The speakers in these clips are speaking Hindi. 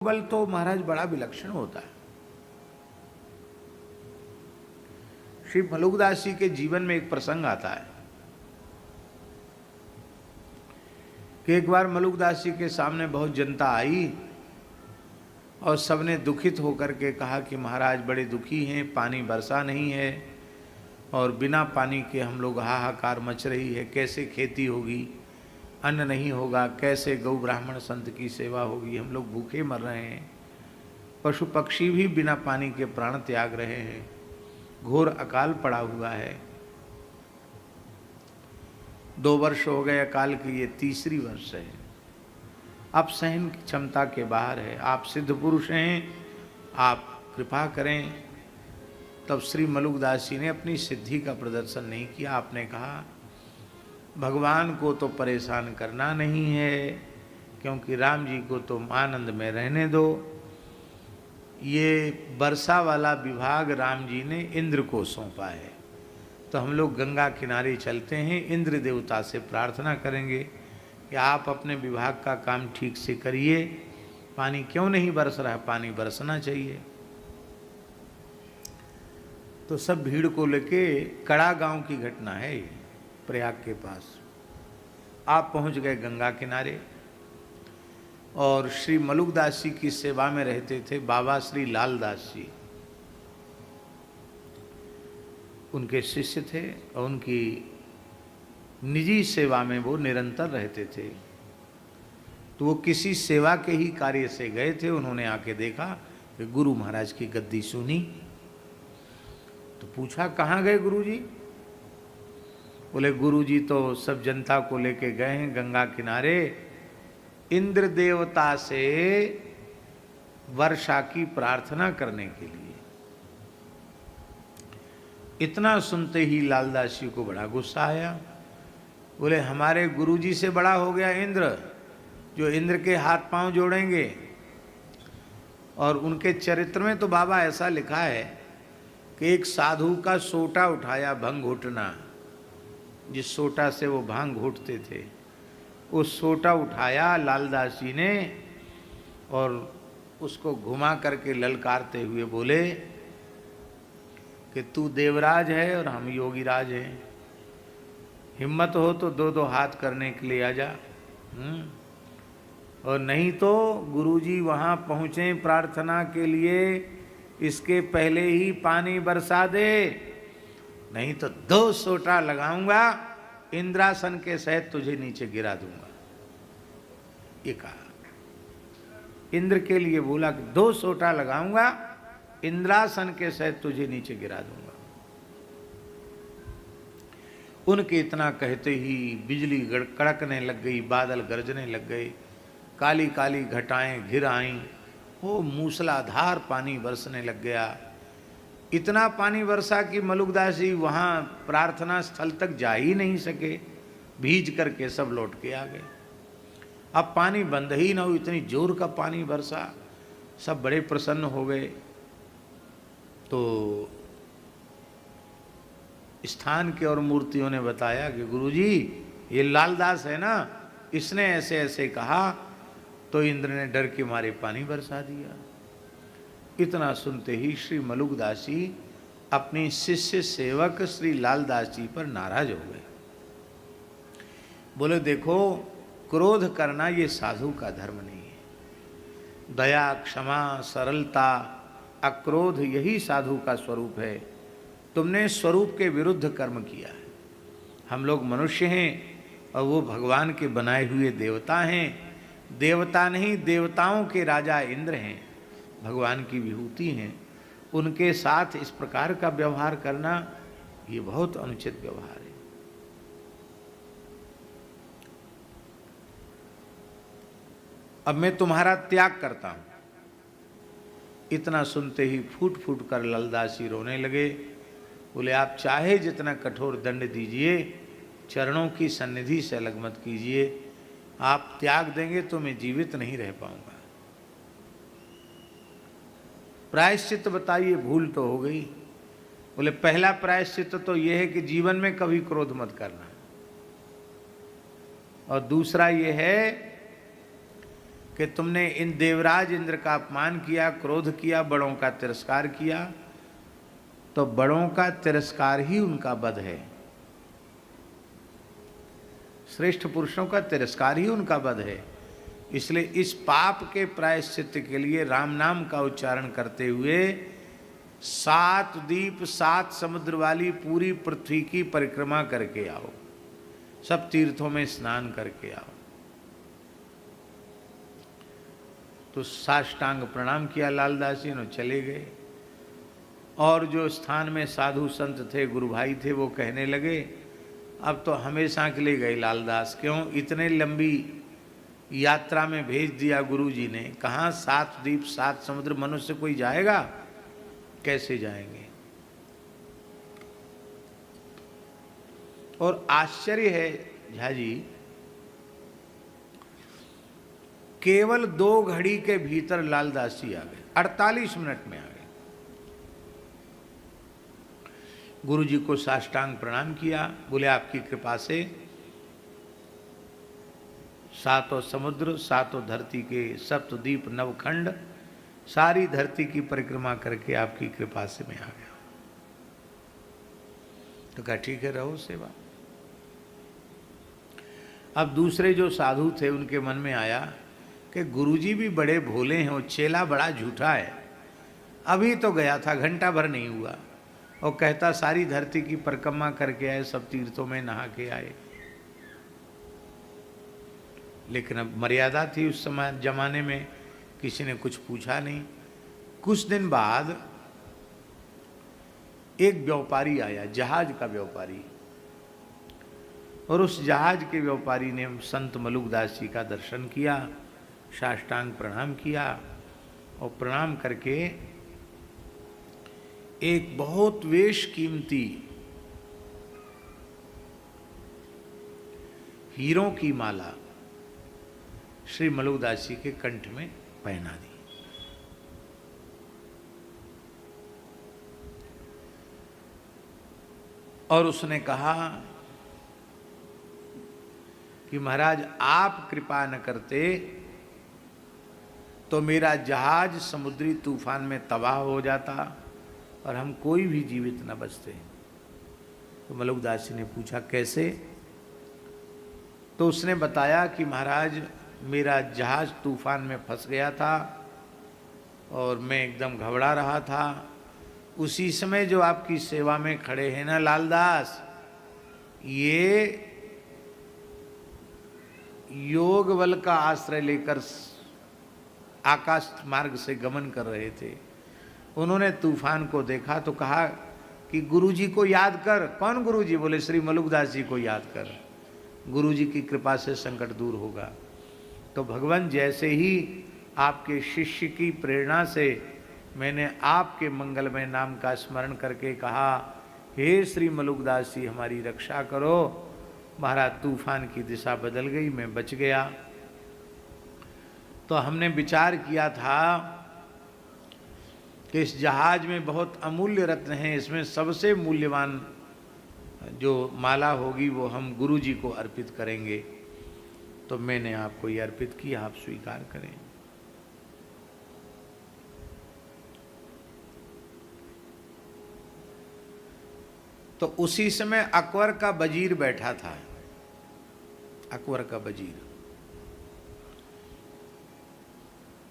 बल तो महाराज बड़ा विलक्षण होता है। श्री मलुकदास जी के जीवन में एक प्रसंग आता है कि एक बार मलुकदास जी के सामने बहुत जनता आई और सबने दुखित होकर के कहा कि महाराज बड़े दुखी हैं, पानी बरसा नहीं है और बिना पानी के हम लोग हाहाकार मच रही है, कैसे खेती होगी, अन्न नहीं होगा, कैसे गौ ब्राह्मण संत की सेवा होगी, हम लोग भूखे मर रहे हैं, पशु पक्षी भी बिना पानी के प्राण त्याग रहे हैं, घोर अकाल पड़ा हुआ है। 2 वर्ष हो गए अकाल की, ये तीसरी वर्ष है। अब सहन की क्षमता के बाहर है। आप सिद्ध पुरुष हैं, आप कृपा करें। तब श्री मलुकदास जी ने अपनी सिद्धि का प्रदर्शन नहीं किया। आपने कहा भगवान को तो परेशान करना नहीं है, क्योंकि राम जी को तो आनंद में रहने दो। ये वर्षा वाला विभाग राम जी ने इंद्र को सौंपा है, तो हम लोग गंगा किनारे चलते हैं, इंद्र देवता से प्रार्थना करेंगे कि आप अपने विभाग का काम ठीक से करिए। पानी क्यों नहीं बरस रहा है, पानी बरसना चाहिए। तो सब भीड़ को लेके, कड़ा गांव की घटना है ये, प्रयाग के पास। आप पहुंच गए गंगा किनारे और श्री मलुकदास जी की सेवा में रहते थे बाबा श्री लालदास जी, उनके शिष्य थे और उनकी निजी सेवा में वो निरंतर रहते थे। तो वो किसी सेवा के ही कार्य से गए थे। उन्होंने आके देखा कि गुरु महाराज की गद्दी सुनी, तो पूछा कहाँ गए गुरु जी? बोले गुरु जी तो सब जनता को लेके गए हैं गंगा किनारे, इंद्र देवता से वर्षा की प्रार्थना करने के लिए। इतना सुनते ही लालदास जी को बड़ा गुस्सा आया। बोले हमारे गुरुजी से बड़ा हो गया इंद्र, जो इंद्र के हाथ पांव जोड़ेंगे। और उनके चरित्र में तो बाबा ऐसा लिखा है कि एक साधु का सोटा उठाया, भंग घुटना, जिस सोटा से वो भांग घुटते थे, उस सोटा उठाया लालदास जी ने और उसको घुमा करके ललकारते हुए बोले कि तू देवराज है और हम योगीराज हैं, हिम्मत हो तो 2-2 हाथ करने के लिए आ जा, और नहीं तो गुरुजी वहाँ पहुँचे प्रार्थना के लिए, इसके पहले ही पानी बरसा दे, नहीं तो 2 सोटा लगाऊंगा, इंद्रासन के सहित तुझे नीचे गिरा दूंगा। ये कहा, इंद्र के लिए बोला कि 2 सोटा लगाऊंगा, इंद्रासन के सहित तुझे नीचे गिरा दूंगा। उनके इतना कहते ही बिजली कड़कने लग गई, बादल गरजने लग गए, काली काली घटाएं घिर आईं, वो मूसलाधार पानी बरसने लग गया। इतना पानी बरसा कि मलुकदास जी वहाँ प्रार्थना स्थल तक जा ही नहीं सके, भीज करके सब लौट के आ गए। अब पानी बंद ही ना हो, इतनी जोर का पानी बरसा, सब बड़े प्रसन्न हो गए। तो स्थान के और मूर्तियों ने बताया कि गुरुजी ये लालदास है ना, इसने ऐसे ऐसे कहा, तो इंद्र ने डर के मारे पानी बरसा दिया। इतना सुनते ही श्री मलुकदास जी अपने शिष्य सेवक श्री लालदास जी पर नाराज हो गए। बोले देखो, क्रोध करना ये साधु का धर्म नहीं है। दया, क्षमा, सरलता, अक्रोध यही साधु का स्वरूप है। तुमने स्वरूप के विरुद्ध कर्म किया है। हम लोग मनुष्य हैं और वो भगवान के बनाए हुए देवता हैं। देवता नहीं, देवताओं के राजा इंद्र हैं, भगवान की विभूति हैं। उनके साथ इस प्रकार का व्यवहार करना ये बहुत अनुचित व्यवहार है। अब मैं तुम्हारा त्याग करता हूं। इतना सुनते ही फूट फूट कर लालदास जी रोने लगे। बोले आप चाहे जितना कठोर दंड दीजिए, चरणों की सन्निधि से अलग मत कीजिए। आप त्याग देंगे तो मैं जीवित नहीं रह पाऊंगा। प्रायश्चित बताइए, भूल तो हो गई। बोले पहला प्रायश्चित तो यह है कि जीवन में कभी क्रोध मत करना, और दूसरा ये है कि तुमने इन देवराज इंद्र का अपमान किया, क्रोध किया, बड़ों का तिरस्कार किया, तो बड़ों का तिरस्कार ही उनका वध है। श्रेष्ठ पुरुषों का तिरस्कार ही उनका वध है। इसलिए इस पाप के प्रायश्चित के लिए राम नाम का उच्चारण करते हुए 7 द्वीप 7 समुद्र वाली पूरी पृथ्वी की परिक्रमा करके आओ, सब तीर्थों में स्नान करके आओ। तो साष्टांग प्रणाम किया लालदास जी ने, चले गए। और जो स्थान में साधु संत थे, गुरु भाई थे, वो कहने लगे अब तो हमेशा के लिए गए लालदास, क्यों इतने लंबी यात्रा में भेज दिया गुरु जी ने, कहाँ 7 द्वीप 7 समुद्र मनुष्य कोई जाएगा, कैसे जाएंगे। और आश्चर्य है झा जी, केवल 2 घड़ी के भीतर लालदास जी आ गए, 48 मिनट में आ गए। गुरु जी को साष्टांग प्रणाम किया, बोले आपकी कृपा से 7 समुद्र 7 धरती के सप्तद्वीप नवखंड सारी धरती की परिक्रमा करके आपकी कृपा से मैं आ गया। तो कहा ठीक है, रहो सेवा। अब दूसरे जो साधु थे उनके मन में आया कि गुरुजी भी बड़े भोले हैं, वो चेला बड़ा झूठा है, अभी तो गया था, घंटा भर नहीं हुआ, और कहता सारी धरती की परिक्रमा करके आए, सब तीर्थों में नहा के आए। लेकिन अब मर्यादा थी उस समय जमाने में, किसी ने कुछ पूछा नहीं। कुछ दिन बाद एक व्यापारी आया, जहाज का व्यापारी, और उस जहाज के व्यापारी ने संत मलुकदास जी का दर्शन किया, साष्टांग प्रणाम किया, और प्रणाम करके एक बहुत वेश कीमती हीरों की माला श्री मलुकदास जी के कंठ में पहना दी। और उसने कहा कि महाराज आप कृपा न करते तो मेरा जहाज समुद्री तूफान में तबाह हो जाता और हम कोई भी जीवित न बचते। तो मलुकदास जी ने पूछा कैसे? तो उसने बताया कि महाराज मेरा जहाज तूफान में फंस गया था और मैं एकदम घबरा रहा था। उसी समय जो आपकी सेवा में खड़े हैं ना लालदास, ये योग बल का आश्रय लेकर आकाश मार्ग से गमन कर रहे थे। उन्होंने तूफान को देखा तो कहा कि गुरुजी को याद कर। कौन गुरुजी? बोले श्री मलुकदास जी को याद कर, गुरुजी की कृपा से संकट दूर होगा। तो भगवान जैसे ही आपके शिष्य की प्रेरणा से मैंने आपके मंगलमय नाम का स्मरण करके कहा, हे श्री मलुकदास जी हमारी रक्षा करो, महाराज तूफान की दिशा बदल गई, मैं बच गया। तो हमने विचार किया था कि इस जहाज में बहुत अमूल्य रत्न हैं, इसमें सबसे मूल्यवान जो माला होगी वो हम गुरु जी को अर्पित करेंगे। तो मैंने आपको ये अर्पित किया, आप स्वीकार करें। तो उसी समय अकबर का वजीर बैठा था, अकबर का वजीर।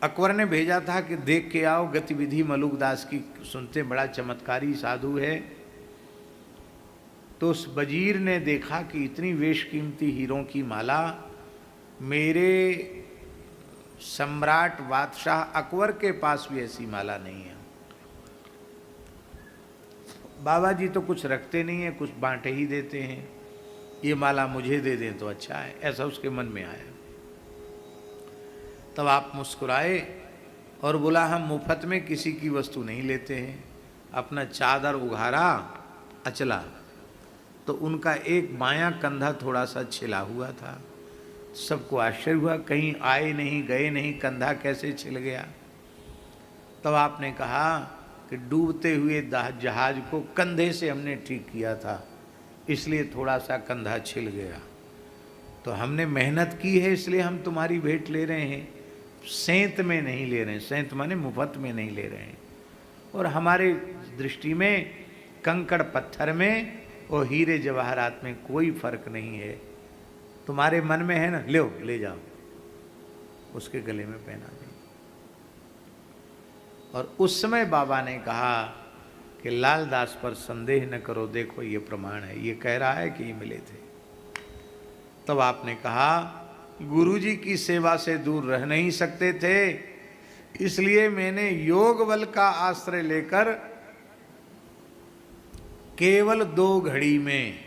अकबर ने भेजा था कि देख के आओ गतिविधि मलुकदास की, सुनते बड़ा चमत्कारी साधु है। तो उस वजीर ने देखा कि इतनी वेशकीमती हीरों की माला मेरे सम्राट बादशाह अकबर के पास भी ऐसी माला नहीं है। बाबा जी तो कुछ रखते नहीं है, कुछ बांटे ही देते हैं, ये माला मुझे दे दें तो अच्छा है, ऐसा उसके मन में आया। तब आप मुस्कुराए और बोला हम मुफ्त में किसी की वस्तु नहीं लेते हैं। अपना चादर उघारा अचला तो उनका एक बायां कंधा थोड़ा सा छिला हुआ था। सबको आश्चर्य हुआ, कहीं आए नहीं गए नहीं, कंधा कैसे छिल गया। तब आपने कहा कि डूबते हुए जहाज को कंधे से हमने ठीक किया था, इसलिए थोड़ा सा कंधा छिल गया। तो हमने मेहनत की है इसलिए हम तुम्हारी भेंट ले रहे हैं, सेंत में नहीं ले रहे हैं, सेंत माने मुफ्त में नहीं ले रहे हैं। और हमारे दृष्टि में कंकड़ पत्थर में और हीरे जवाहरात में कोई फर्क नहीं है। तुम्हारे मन में है ना, ले जाओ, उसके गले में पहना दें। और उस समय बाबा ने कहा कि लालदास पर संदेह न करो, देखो ये प्रमाण है, ये कह रहा है कि ये मिले थे। तब आपने कहा गुरुजी की सेवा से दूर रह नहीं सकते थे, इसलिए मैंने योग बल का आश्रय लेकर केवल 2 घड़ी में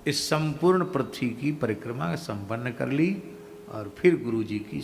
इस संपूर्ण पृथ्वी की परिक्रमा संपन्न कर ली और फिर गुरुजी की